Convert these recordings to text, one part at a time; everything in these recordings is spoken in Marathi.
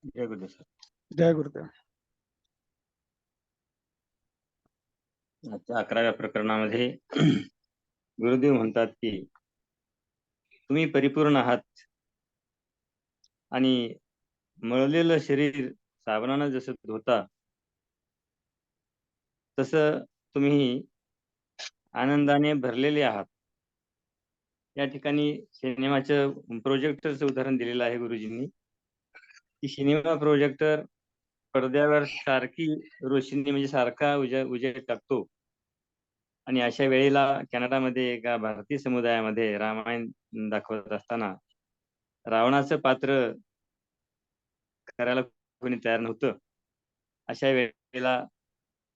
जय गुरुदेव सर. जय गुरुदेव. आजच्या 11व्या प्रकरणामध्ये गुरुदेव म्हणतात की तुम्ही परिपूर्ण आहात आणि मळलेलं शरीर साबणानं जसं धुता तसं तुम्ही आनंदाने भरलेले आहात. या ठिकाणी सिनेमाचं प्रोजेक्टरचं उदाहरण दिलेलं आहे गुरुजींनी की सिनेमा प्रोजेक्टर पडद्यावर सारखी रोशनी म्हणजे सारखा उजेड टाकतो आणि अशा वेळेला कॅनडामध्ये एका भारतीय समुदायामध्ये रामायण दाखवत असताना रावणाचं पात्र करायला कोणी तयार नव्हतं. अशा वेळेला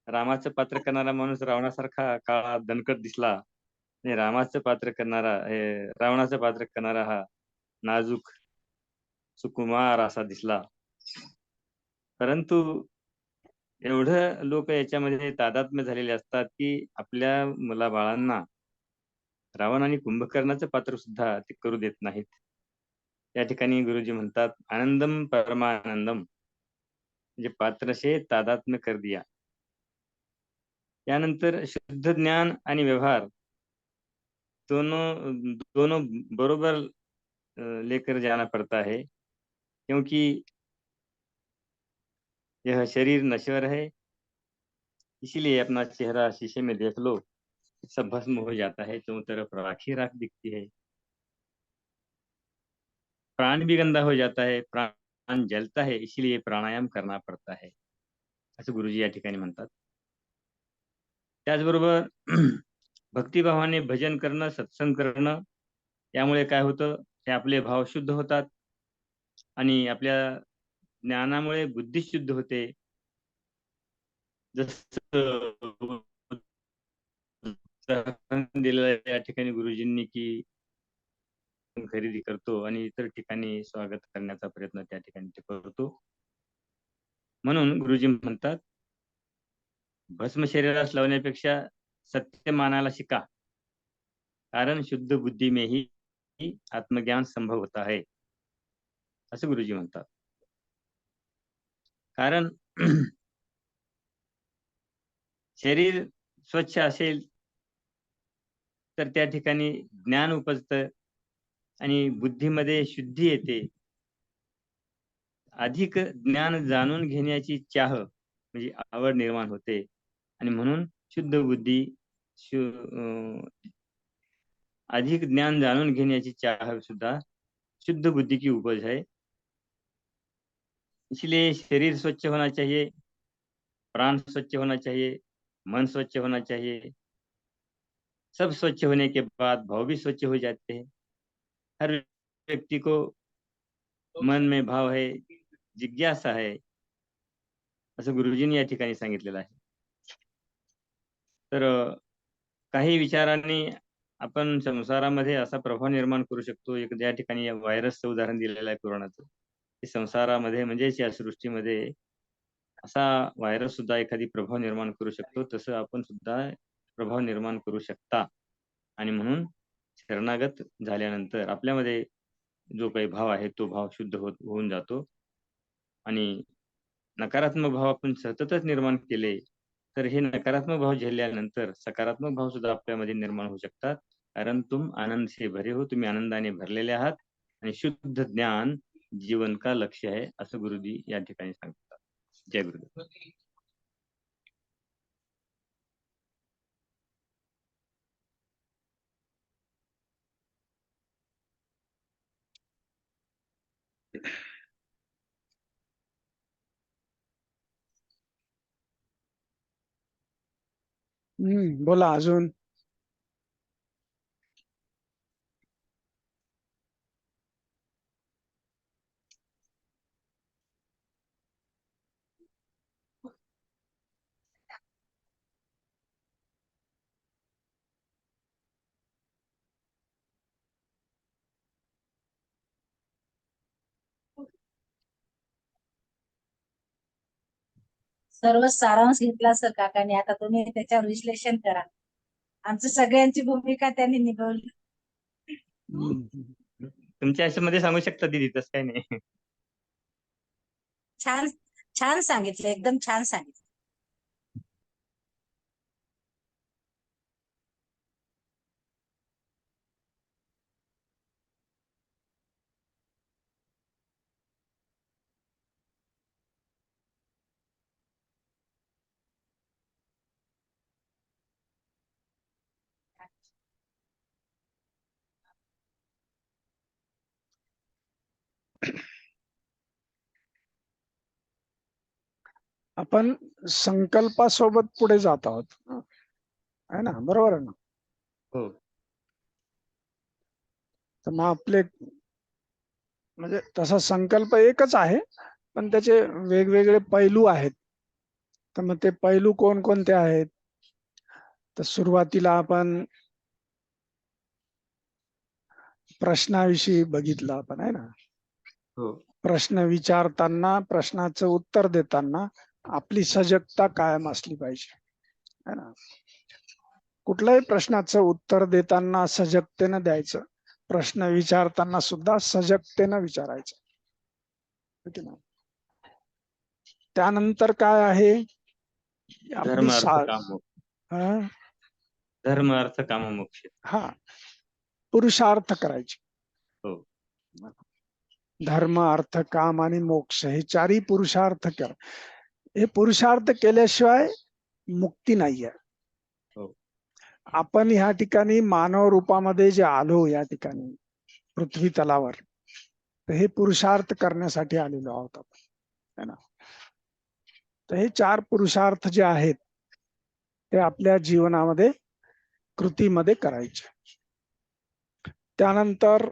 रामाचं पात्र करणारा माणूस रावणासारखा काळा दणकट दिसला आणि रावणाचं पात्र करणारा हा नाजूक सुकुमार असा दिसला. परंतु एवढं लोक याच्यामध्ये तादात्म्य झालेले असतात की आपल्या मुलाबाळांना रावण आणि कुंभकर्णाचं पात्र सुद्धा ते करू देत नाहीत. या ठिकाणी गुरुजी म्हणतात आनंदम परमानंदम म्हणजे पात्र से तादात्म्य कर दिया. त्यानंतर शुद्ध ज्ञान आणि व्यवहार दोनों बरोबर लेकर जाना पड़ता है क्योंकि यह शरीर नश्वर है, इसीलिए अपना चेहरा शीशे में देख लो, सब भस्म हो जाता है, चारों तरफ राख ही राख दिखती है. प्राण भी गंदा हो जाता है, प्राण जलता है, इसीलिए प्राणायाम करना पड़ता है असं गुरुजी या ठिकाणी म्हणतात. त्याचबरोबर भक्तिभावाने भजन करणं, सत्संग करणं यामुळे काय होतं, हे आपले भाव शुद्ध होतात आणि आपल्या ज्ञानामुळे बुद्धी शुद्ध होते. जसं दिलेलं या ठिकाणी गुरुजींनी की खरेदी करतो आणि इतर ठिकाणी स्वागत करण्याचा प्रयत्न त्या ठिकाणी ते करतो. म्हणून गुरुजी म्हणतात भस्म शरीरास लावण्यापेक्षा सत्य मानायला शिका, कारण शुद्ध बुद्धी में ही आत्मज्ञान संभव होता है असं गुरुजी म्हणतात. कारण शरीर स्वच्छ असेल तर त्या ठिकाणी ज्ञान उपजतं आणि बुद्धीमध्ये शुद्धी येते. अधिक ज्ञान जाणून घेण्याची चाह म्हणजे आवड निर्माण होते आणि म्हणून शुद्ध बुद्धी अधिक ज्ञान जाणून घेण्याची चाह सुद्धा शुद्ध बुद्धि की उपज है. इसलिए शरीर स्वच्छ होना चाहिए, प्राण स्वच्छ होना चाहिए, मन स्वच्छ होना चाहिए. सब स्वच्छ होने के बाद भाव भी स्वच्छ हो जाते हैं. हर व्यक्ति को मन में भाव है, जिज्ञासा है असं गुरुजींनी या ठिकाणी सांगितलेलं आहे. तर काही विचारांनी आपण संसारामध्ये असा प्रभाव निर्माण करू शकतो. एक या ठिकाणी व्हायरसचं उदाहरण दिलेलं आहे कोरोनाचं. संसारामध्ये म्हणजे या सृष्टीमध्ये असा व्हायरस सुद्धा एखादी प्रभाव निर्माण करू शकतो. तसं आपण सुद्धा प्रभाव निर्माण करू शकता आणि म्हणून शरणागत झाल्यानंतर आपल्यामध्ये जो काही भाव आहे तो भाव शुद्ध होऊन जातो आणि नकारात्मक भाव आपण सततच निर्माण केले तर हे नकारात्मक भाव झेलल्यानंतर सकारात्मक भाव सुद्धा आपल्यामध्ये निर्माण होऊ शकतात. कारण तुम आनंद से भरे हो, तुम्ही आनंदाने भरलेले आहात आणि शुद्ध ज्ञान जीवन का लक्ष्य आहे असं गुरुजी या ठिकाणी सांगतात. जय गुरुदेव. बोला अजून. सर्व सारांश घेतला सर काकांनी. आता तुम्ही त्याच्यावर विश्लेषण करा. आमचं सगळ्यांची भूमिका त्यांनी निभावली. तुमच्या याच्यामध्ये सांगू शकता दीदी, तसं काही नाही. छान छान सांगितलं, एकदम छान सांगितलं. आपण संकल्पासोबत पुढे जात आहोत, आहे ना? बरोबर आहे ना? हो. तर मग आपले म्हणजे तसा संकल्प एकच आहे, पण त्याचे वेगवेगळे पैलू आहेत. तर मग ते पैलू कोणकोणते आहेत? तर सुरुवातीला आपण प्रश्नाविषयी बघितलं आपण, आहे ना? हो. प्रश्न विचारताना, प्रश्नाचं उत्तर देताना आपली सजगता कायम असली पाहिजे, है ना? कुठल्याही प्रश्नाचं उत्तर देताना सजगतेनं द्यायचं, प्रश्न विचारताना सुद्धा सजगतेनं विचारायचं, है की नाही? त्यानंतर काय आहे? आपली धर्म अर्थ काम मोक्ष. हा धर्म अर्थ काम मोक्ष. हा, पुरुषार्थ करायचे. हो. धर्म अर्थ काम आणि मोक्ष हे चारही पुरुषार्थ कर. हे पुरुषार्थ केल्याशिवाय मुक्ती नाहीये. हो. आपण ह्या ठिकाणी मानव रूपामध्ये जे आलो या ठिकाणी पृथ्वी तलावर, तर हे पुरुषार्थ करण्यासाठी आलेलो आहोत आपण, है ना? तर हे चार पुरुषार्थ जे आहेत ते आपल्या जीवनामध्ये कृतीमध्ये करायचे. त्यानंतर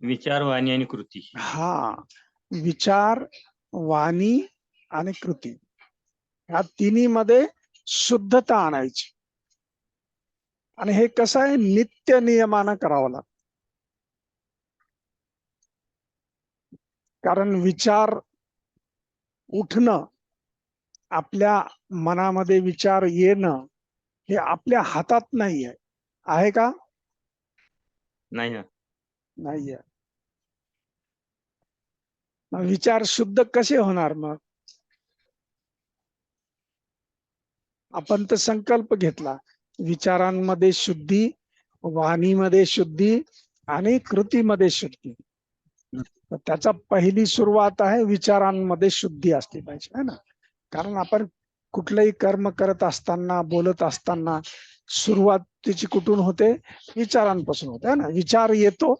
विचार, वाणी आणि कृती. हा, विचार, वाणी आणि कृती ह्या तिन्ही मध्ये शुद्धता आणायची. आणि हे कसं आहे, नित्य नियमानं करावं लागतं. कारण विचार उठणं, आपल्या मनामध्ये विचार येणं हे आपल्या हातात नाहीये. आहे का? नाही ना. नाहीये. मग विचार शुद्ध कसे होणार? मग आपण तर संकल्प घेतला, विचारांमध्ये शुद्धी, वाणीमध्ये शुद्धी आणि कृतीमध्ये शुद्धी. तर त्याचा पहिली सुरुवात आहे विचारांमध्ये शुद्धी असली पाहिजे, है ना? कारण आपण कुठलंही कर्म करत असताना, बोलत असताना सुरुवात त्याची कुठून होते? विचारांपासून होते, है ना? विचार येतो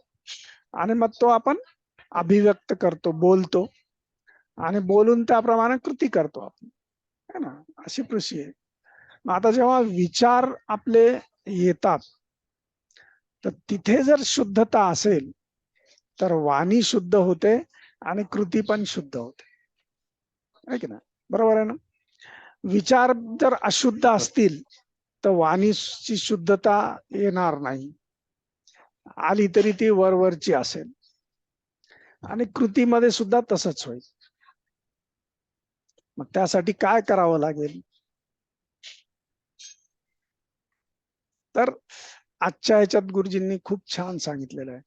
आणि मग तो आपण अभिव्यक्त करतो, बोलतो आणि बोलून त्याप्रमाणे कृती करतो आपण, है ना? अशी कृषी आहे. मग आता जेव्हा विचार आपले येतात, तर तिथे जर शुद्धता असेल तर वाणी शुद्ध होते आणि कृती पण शुद्ध होते, है की नाही? बरोबर आहे ना? विचार जर अशुद्ध असतील तर वाणीची शुद्धता येणार नाही, आली तरी ती वरवरची असेल. आणि कृतीमध्ये सुद्धा तसंच होईल. मग त्यासाठी काय करावं लागेल? तर आजच्या ह्याच्यात गुरुजींनी खूप छान सांगितलेलं आहे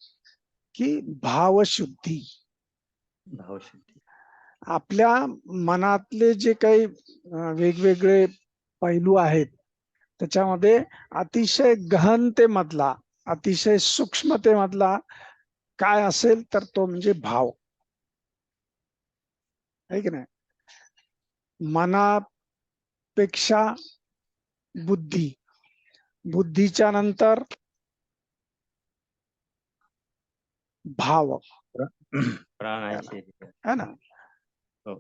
की भावशुद्धी. भावशुद्धी. आपल्या मनातले जे काही वेगवेगळे पैलू आहेत त्याच्यामध्ये अतिशय गहनतेमधला, अतिशय सूक्ष्मतेमधला काय असेल तर तो म्हणजे भाव, आहे की नाही? मनापेक्षा बुद्धी, बुद्धीच्या नंतर भाव, प्राण आहे शरीर, है ना? हो.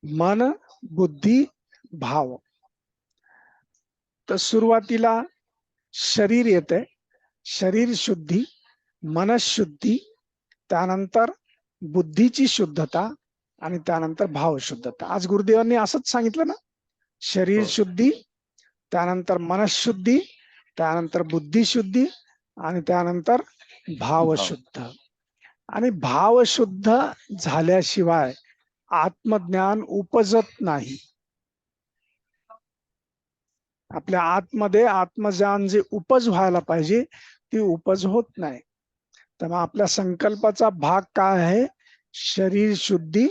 मन, बुद्धी, भाव. तर सुरुवातीला शरीर येते, शरीर शुद्धी, मनशुद्धी, त्यानंतर बुद्धीची शुद्धता आणि त्यानंतर भाव शुद्धता. आज गुरुदेवांनी असंच सांगितलं ना, शरीर शुद्धी, त्यानंतर मनशुद्धी, त्यानंतर बुद्धिशुद्धी आणि त्यानंतर भावशुद्ध. आणि भावशुद्ध झाल्याशिवाय आत्मज्ञान उपजत नाही. आपल्या आतमध्ये आत्मज्ञान जे उपज व्हायला पाहिजे ती उपज होत नाही. तर मग आपल्या संकल्पाचा भाग काय आहे? शरीर शुद्धी,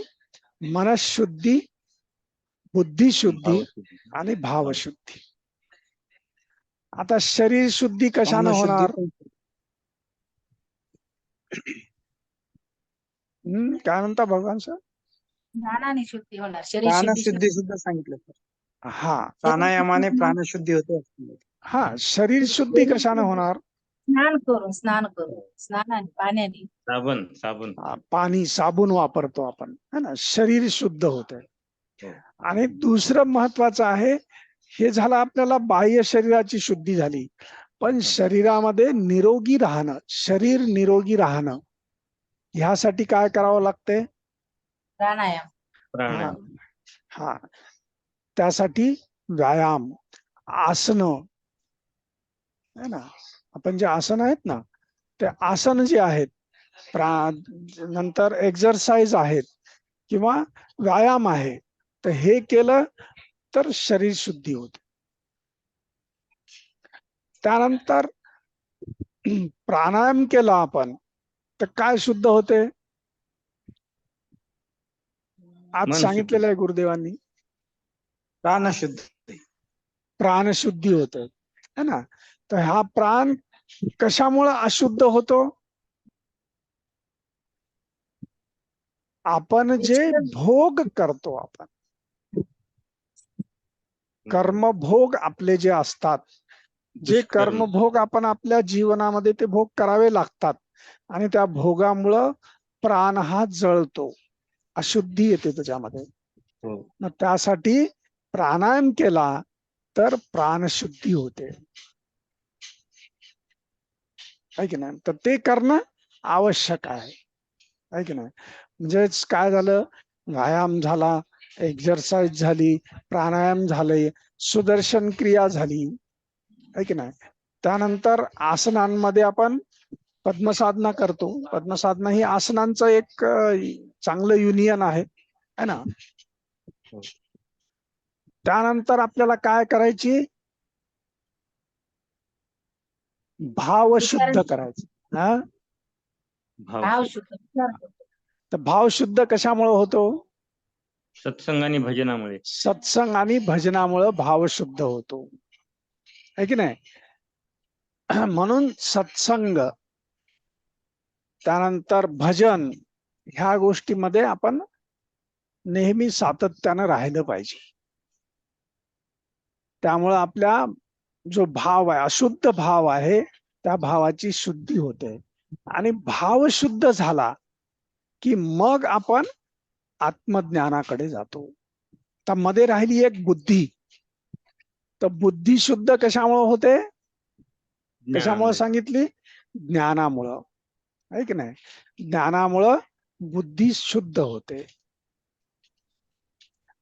मनशुद्धी, बुद्धिशुद्धी भावशुद्धी. आणि भावशुद्धी. आता शरीर शुद्धी कशाने भावनाशुद्धी होणार? पण. काय म्हणता भगवान सर? ज्ञानाने शुद्धी होणार, शरीर प्राणशुद्धी सुद्धा सांगितलं सर. हा प्राणायामाने प्राणशुद्धी होते. हा, शरीर शुद्धी कशाने होणार? स्नान करून स्नानाने, पाण्याने. साबण साबण. पाणी, साबण वापरतो आपण, है ना, शरीर शुद्ध होत आहे. हो. आणि दुसरं महत्वाचं आहे, हे झालं आपल्याला बाह्य शरीराची शुद्धी झाली, पण शरीरामध्ये निरोगी राहणं, शरीर निरोगी राहणं, ह्यासाठी काय करावं लागते? प्राणायाम. प्राणायाम. हा, त्यासाठी व्यायाम, आसनं, है ना, आपण जे आसन आहेत ना, ते आसन जे आहेत, नंतर एक्सरसाइज आहेत किंवा व्यायाम आहे, तर हे केलं तर शरीर शुद्धी होते. त्यानंतर प्राणायाम केला आपण तर काय शुद्ध होते? आज मन सांगितलेलं आहे गुरुदेवांनी, प्राणशुद्धी. प्राणशुद्धी होते, है ना. तर हा प्राण कशामुळे अशुद्ध होतो? आपण जे भोग करतो, आपण कर्मभोग आपले जे असतात, जे दुष्कर्म. कर्मभोग आपण आपल्या जीवनामध्ये ते भोग करावे लागतात, आणि त्या भोगामुळं प्राण हा जळतो, अशुद्धी येते त्याच्यामध्ये. हो. मग त्यासाठी प्राणायाम केला तर प्राणशुद्धी होते, है की नाही. तर ते करणं आवश्यक आहे की नाही. म्हणजेच काय झालं, व्यायाम झाला, एक्सरसाइज झाली, प्राणायाम झाले, सुदर्शन क्रिया झाली, है की नाही. त्यानंतर आसनांमध्ये आपण पद्मसाधना करतो. पद्मसाधना ही आसनांचं एक चांगलं युनियन आहे, है ना. त्यानंतर आपल्याला काय करायची? भाव शुद्ध करायचं. हा, भाव शुद्ध. तर भाव शुद्ध कशामुळे होतो? सत्संग आणि भजनामुळे. सत्संग आणि भजनामुळे भाव शुद्ध होतो, है की नाही. म्हणून सत्संग, त्यानंतर भजन, ह्या गोष्टीमध्ये आपण नेहमी सातत्यानं राहिलं पाहिजे. त्यामुळं आपल्या जो भाव आहे, अशुद्ध भाव आहे, त्या भावाची शुद्धी होते, आणि भाव शुद्ध झाला की मग आपण आत्मज्ञानाकडे जातो. तर मध्ये राहिली एक बुद्धी, तर बुद्धी शुद्ध कशामुळे होते? कशामुळे सांगितली? ज्ञानामुळं, आहे की नाही. ज्ञानामुळं बुद्धी शुद्ध होते.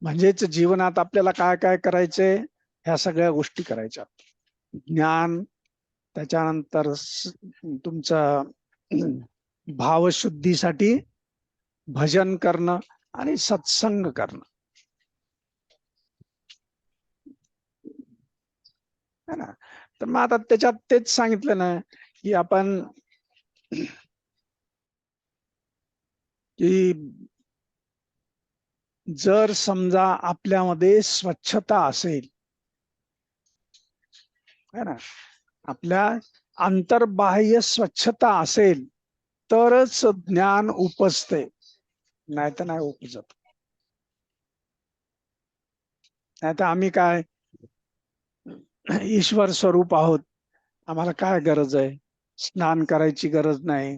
म्हणजेच जीवनात आपल्याला काय काय करायचंय, ह्या सगळ्या गोष्टी करायच्या. ज्ञान, त्याच्यानंतर तुमचं भावशुद्धीसाठी भजन करणं आणि सत्संग करणं, है ना. तर मग आता त्याच्यात तेच सांगितलं ना की आपण की जर समजा आपल्यामध्ये स्वच्छता असेल, है ना, आपल्या अंतर्बाह्य स्वच्छता असेल तरच ज्ञान उपजते, नाही तर नाही उपजत. नाही तर आम्ही काय ईश्वर स्वरूप आहोत, आम्हाला काय गरज आहे, स्नान करायची गरज नाही,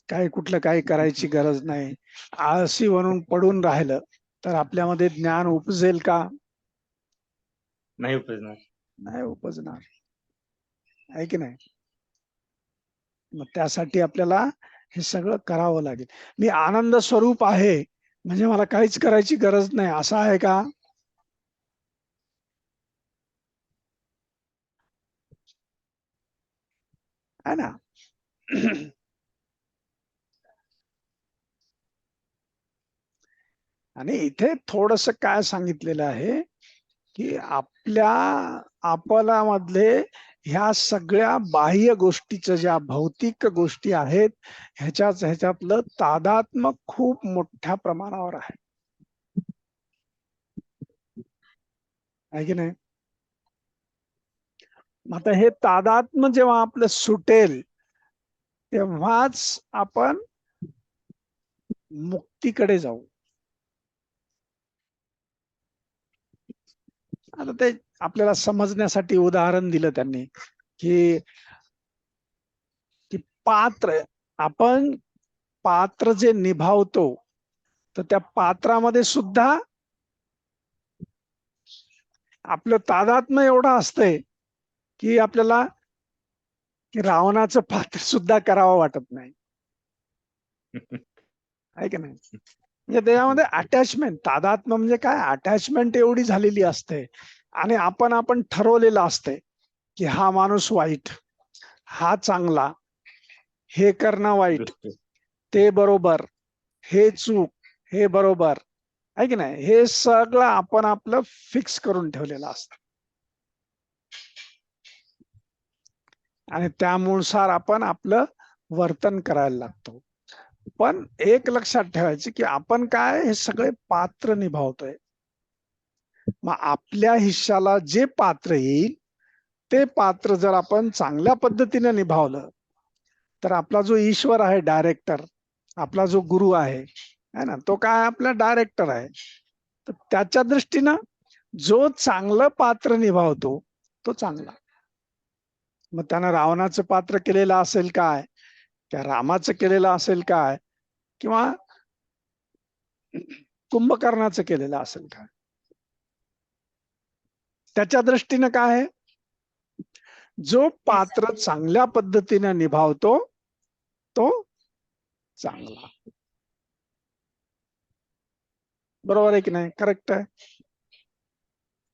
काही कुठलं काही करायची गरज नाही, आळशी म्हणून पडून राहिलं तर आपल्यामध्ये ज्ञान उपजेल का? नाही उपजणार. नाही उपजणार, आहे की नाही. मग त्यासाठी आपल्याला हे सगळं करावं लागेल. मी आनंद स्वरूप आहे म्हणजे मला काहीच करायची गरज नाही, असं आहे का? है ना. आणि इथे थोडस काय सांगितलेलं आहे की आपल्यामधले ह्या सगळ्या बाह्य गोष्टीच्या ज्या भौतिक गोष्टी आहेत ह्याच्यातलं तादात्म्य खूप मोठ्या प्रमाणावर आहे की नाही. आता हे तादात्म्य जेव्हा आपलं सुटेल तेव्हाच आपण मुक्तीकडे जाऊ. आता ते आपल्याला समजण्यासाठी उदाहरण दिलं त्यांनी की आपण पात्र जे निभावतो तर त्या पात्रामध्ये सुद्धा आपलं तादात्म्य एवढं असतंय की आपल्याला की रावणाचं पात्र सुद्धा करावं वाटत नाही आहे की नाही. म्हणजे त्याच्यामध्ये अटॅचमेंट, तादात्म्य म्हणजे काय, अटॅचमेंट एवढी झालेली असते आणि आपण ठरवलेलं असते की हा माणूस वाईट, हा चांगला, हे करणं वाईट, ते बरोबर, हे चूक, हे बरोबर आहे की नाही. हे सगळं आपण आपलं फिक्स करून ठेवलेलं असतं आणि त्यानुसार आपण आपलं वर्तन करायला लागतो. पण एक लक्षात ठेवायचं की आपण काय हे सगळे पात्र निभावतोय. मग आपल्या हिश्श्याला जे पात्र येईल ते पात्र जर आपण चांगल्या पद्धतीने निभावलं तर आपला जो ईश्वर आहे, डायरेक्टर, आपला जो गुरु आहे ना, तो काय आपला डायरेक्टर आहे. तर त्याच्या दृष्टीनं जो चांगलं पात्र निभावतो तो चांगला. मग त्यानं रावणाचं पात्र केलेलं असेल काय, त्या रामाचं केलेलं असेल काय, किंवा कुंभकर्णाचं केलेलं असेल काय, त्याच्या दृष्टीनं काय आहे, जो पात्र चांगल्या पद्धतीने निभावतो तो चांगला. बरोबर आहे की नाही, करेक्ट आहे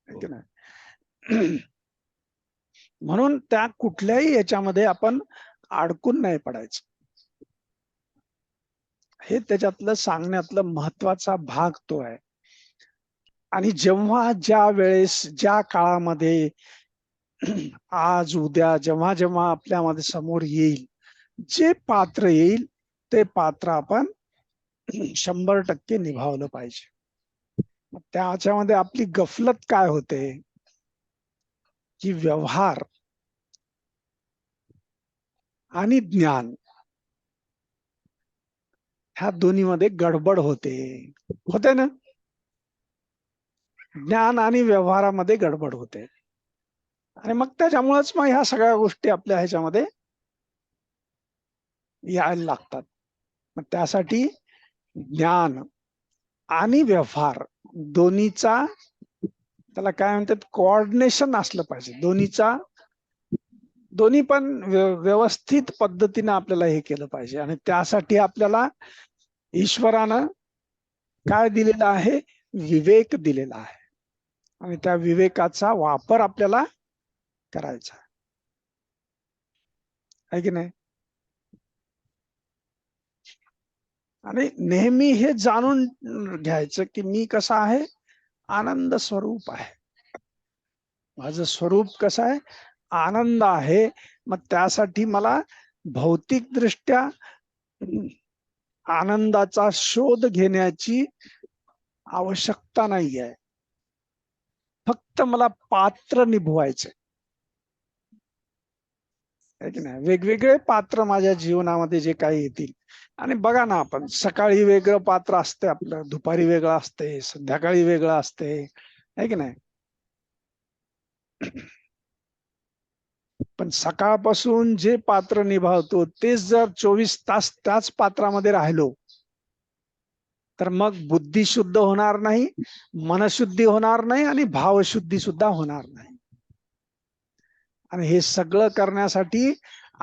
की नाही. म्हणून त्या कुठल्याही याच्यामध्ये आपण अडकून नाही पडायचं. हे त्याच्यातलं सांगण्यातलं महत्वाचा भाग तो आहे. आणि जेव्हा ज्या वेळेस ज्या काळामध्ये आज उद्या जेव्हा जेव्हा आपल्यामध्ये समोर येईल जे पात्र येईल ते पात्र आपण 100% निभावलं पाहिजे. त्याच्यामध्ये आपली गफलत काय होते की व्यवहार आणि ज्ञान ह्या दोन्हीमध्ये गडबड होते ना. ज्ञान आणि व्यवहारामध्ये गडबड होते आणि मग त्याच्यामुळेच मग ह्या सगळ्या गोष्टी आपल्या ह्याच्यामध्ये यायला लागतात. मग त्यासाठी ज्ञान आणि व्यवहार दोन्हीचा त्याला काय म्हणतात कोऑर्डिनेशन असलं पाहिजे. दोन्ही पण व्यवस्थित पद्धतीने आपल्याला हे केलं पाहिजे. आणि त्यासाठी आपल्याला ईश्वरानं काय दिलेलं आहे, विवेक दिलेला आहे आणि त्या विवेकाचा वापर आपल्याला करायचा आहे की नाही. आणि नेहमी हे जाणून घ्यायचं की मी कसा आहे, आनंद स्वरूप आहे. माझं स्वरूप कसं आहे, आनंद आहे. मग त्यासाठी मला भौतिक दृष्ट्या आनंदाचा शोध घेण्याची आवश्यकता नाही आहे. फक्त मला पात्र निभवायचे आहे की नाही. वेगवेगळे पात्र माझ्या जीवनामध्ये जे काही येतील. आणि बघा ना, आपण सकाळी वेगळं पात्र असते आपलं, दुपारी वेगळं असते, संध्याकाळी वेगळं असते आहे की नाही. पण सकाळपासून जे पात्र निभावतो तेच जर 24 तास त्याच पात्रामध्ये राहिलो तर मग बुद्धी शुद्ध होणार नाही, मनशुद्धी होणार नाही आणि भावशुद्धी सुद्धा होणार नाही. आणि हे सगळं करण्यासाठी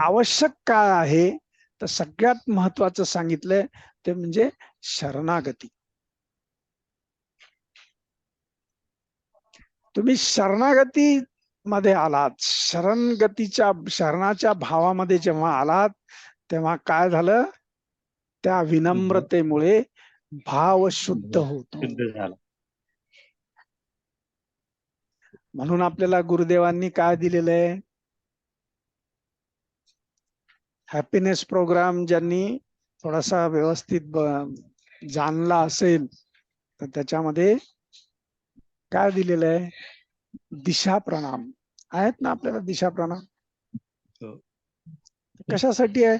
आवश्यक काय आहे तर सगळ्यात महत्वाचं सांगितलंय ते म्हणजे शरणागती. तुम्ही शरणागती मध्ये आलात, शरणाच्या भावामध्ये जेव्हा आलात तेव्हा काय झालं, त्या विनम्रतेमुळे भाव शुद्ध होतो. म्हणून आपल्याला गुरुदेवांनी काय दिलेलं आहे, हॅपीनेस प्रोग्राम ज्यांनी थोडासा व्यवस्थित जाणला असेल तर त्याच्यामध्ये काय दिलेलं आहे, दिशा प्रणाम आहेत ना आपल्याला. दिशा प्रणाम हो. कशासाठी आहे?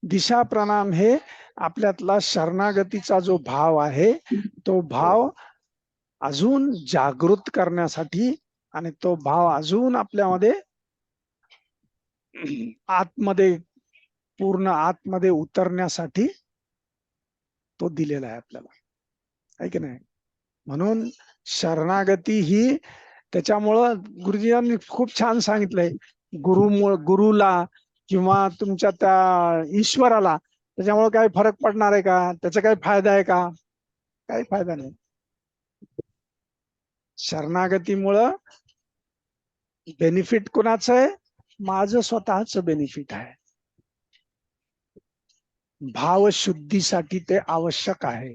दिशा प्रणाम हे आपल्यातला शरणागतीचा जो भाव आहे तो भाव अजून जागृत करण्यासाठी आणि तो भाव अजून आपल्यामध्ये आतमध्ये पूर्ण आतमध्ये उतरण्यासाठी तो दिलेला आहे आपल्याला, आहे की नाही? म्हणून शरणागती ही, त्याच्यामुळं गुरुजींनी खूप छान सांगितलंय, गुरुला किंवा तुमच्या त्या ईश्वराला त्याच्यामुळे काही फरक पडणार आहे का? त्याचा काही फायदा आहे का? काही फायदा नाही. शरणागतीमुळं बेनिफिट कोणाचं आहे? माझं स्वतःच बेनिफिट आहे. भावशुद्धीसाठी ते आवश्यक आहे.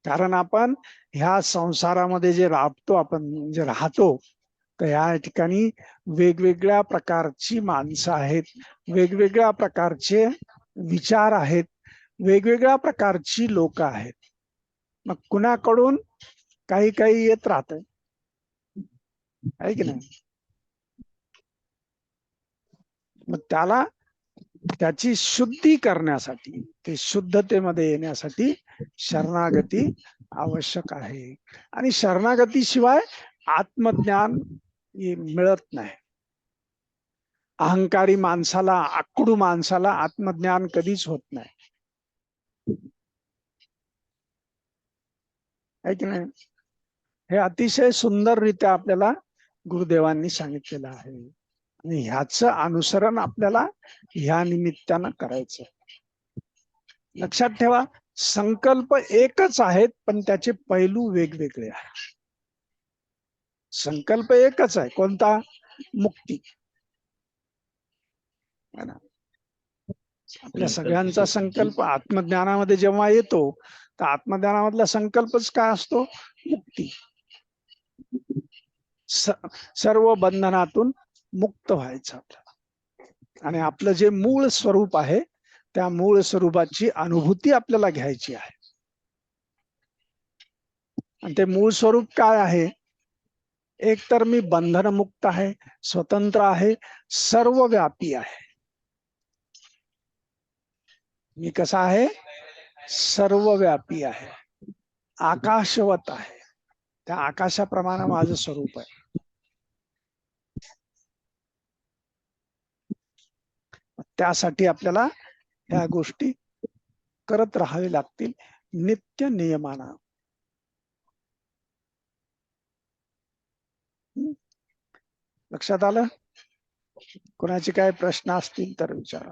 कारण आपण ह्या संसारामध्ये जे आपण जे राहतो, तर या ठिकाणी वेगवेगळ्या प्रकारची माणसं आहेत, वेगवेगळ्या प्रकारचे विचार आहेत, वेगवेगळ्या प्रकारची लोक आहेत. मग कुणाकडून काही काही येत राहत, आहे की नाही? मग त्याची शुद्धी करण्यासाठी, ते शुद्धतेमध्ये येण्यासाठी शरणागती आवश्यक आहे. आणि शरणागतीशिवाय आत्मज्ञान मिळत नाही. अहंकारी माणसाला, आकडू माणसाला आत्मज्ञान कधीच होत नाही, आहे की नाही? हे अतिशय सुंदररित्या आपल्याला गुरुदेवांनी सांगितलेलं आहे आणि ह्याचं अनुसरण आपल्याला ह्या निमित्तानं करायचं. लक्षात ठेवा, संकल्प एकच आहेत पण त्याचे पैलू वेगवेगळे आहेत. संकल्प एकच आहे, कोणता? मुक्ती. आपल्या सगळ्यांचा संकल्प आत्मज्ञानामध्ये जेव्हा येतो तर आत्मज्ञानामधला संकल्पच काय असतो? मुक्ती. सर्व बंधनातून मुक्त व्हायचं आपल्याला आणि आपलं जे मूळ स्वरूप आहे त्या मूळ स्वरूपाची अनुभूती आपल्याला घ्यायची आहे. आणि ते मूळ स्वरूप काय आहे? एक तर मी बंधनमुक्त आहे, स्वतंत्र आहे, सर्वव्यापी आहे. मी कसा आहे? सर्वव्यापी आहे, आकाशवत आहे. त्या आकाशाप्रमाणे माझं स्वरूप आहे. त्यासाठी आपल्याला ह्या गोष्टी करत राहावे लागतील नित्य नियमानं. लक्षात आलं? कोणाचे काय प्रश्न असतील तर विचारा.